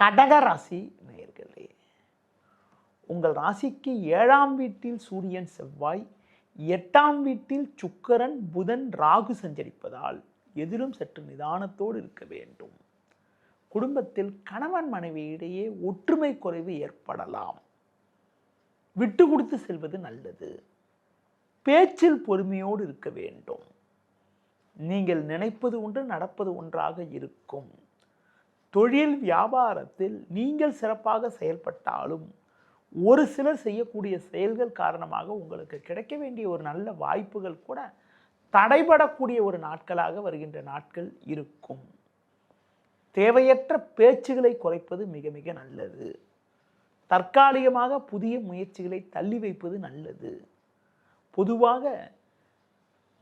கடக ராசி நேயர்களே, உங்கள் ராசிக்கு 7ஆம் வீட்டில் சூரியன் செவ்வாய், 8ஆம் வீட்டில் சுக்கிரன் புதன் ராகு சஞ்சரிப்பதால் எதிலும் சற்று நிதானத்தோடு இருக்க வேண்டும். குடும்பத்தில் கணவன் மனைவி இடையே ஒற்றுமை குறைவு ஏற்படலாம். விட்டு கொடுத்து செல்வது நல்லது. பேச்சில் பொறுமையோடு இருக்க வேண்டும். நீங்கள் நினைப்பது ஒன்று நடப்பது ஒன்றாக இருக்கும். தொழில் வியாபாரத்தில் நீங்கள் சிறப்பாக செயல்பட்டாலும் ஒரு சிலர் செய்யக்கூடிய செயல்கள் காரணமாக உங்களுக்கு கிடைக்க வேண்டிய ஒரு நல்ல வாய்ப்புகள் கூட தடைபடக்கூடிய ஒரு நாட்களாக வருகின்ற நாட்கள் இருக்கும். தேவையற்ற பேச்சுகளை குறைப்பது மிக மிக நல்லது. தற்காலிகமாக புதிய முயற்சிகளை தள்ளி வைப்பது நல்லது. பொதுவாக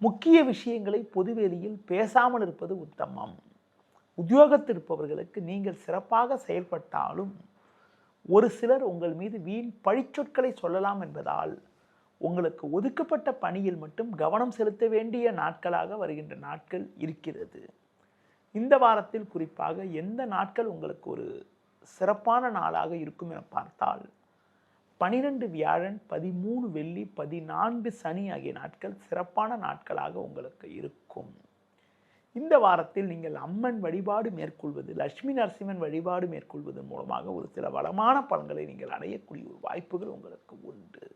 முக்கிய விஷயங்களை பொதுவெளியில் பேசாமல் இருப்பது உத்தமம். உத்தியோகத்தில் இருப்பவர்களுக்கு நீங்கள் சிறப்பாக செயல்பட்டாலும் ஒரு சிலர் உங்கள் மீது வீண் பழிச்சொற்களை சொல்லலாம் என்பதால் உங்களுக்கு ஒதுக்கப்பட்ட பணியில் மட்டும் கவனம் செலுத்த வேண்டிய நாட்களாக வருகின்ற நாட்கள் இருக்கிறது. இந்த வாரத்தில் குறிப்பாக எந்த நாட்கள் உங்களுக்கு ஒரு சிறப்பான நாளாக இருக்கும் என பார்த்தால் 12 வியாழன், 13 வெள்ளி, 14 சனி ஆகிய நாட்கள் சிறப்பான நாட்களாக உங்களுக்கு இருக்கும். இந்த வாரத்தில் நீங்கள் அம்மன் வழிபாடு மேற்கொள்வது, லட்சுமி நரசிம்மன் வழிபாடு மேற்கொள்வதன் மூலமாக ஒரு சில வளமான பலன்களை நீங்கள் அடையக்கூடிய ஒரு வாய்ப்புகள் உங்களுக்கு உண்டு.